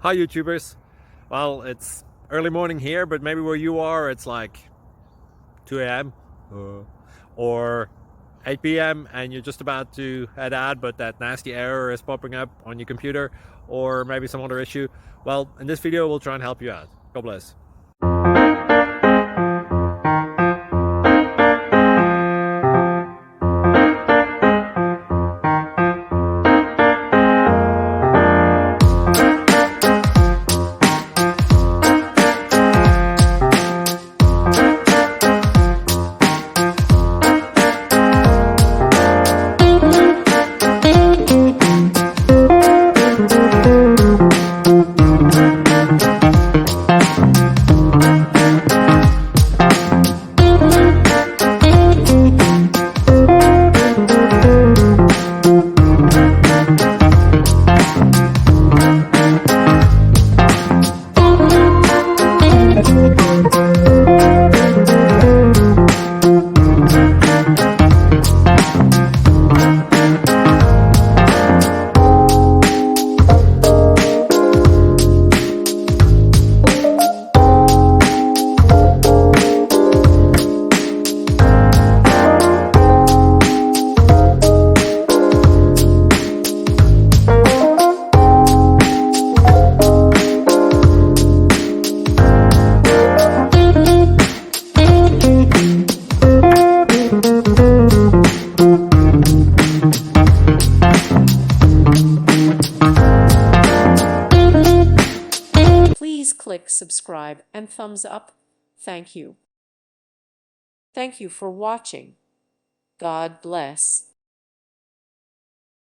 Hi YouTubers. Well, it's early morning here, but maybe where you are it's like 2 a.m. or 8 p.m. and you're just about to head out, but that nasty error is popping up on your computer, or maybe some other issue. Well, in this video we'll try and help you out. God bless. Please click subscribe and thumbs up. Thank you. Thank you for watching. God bless.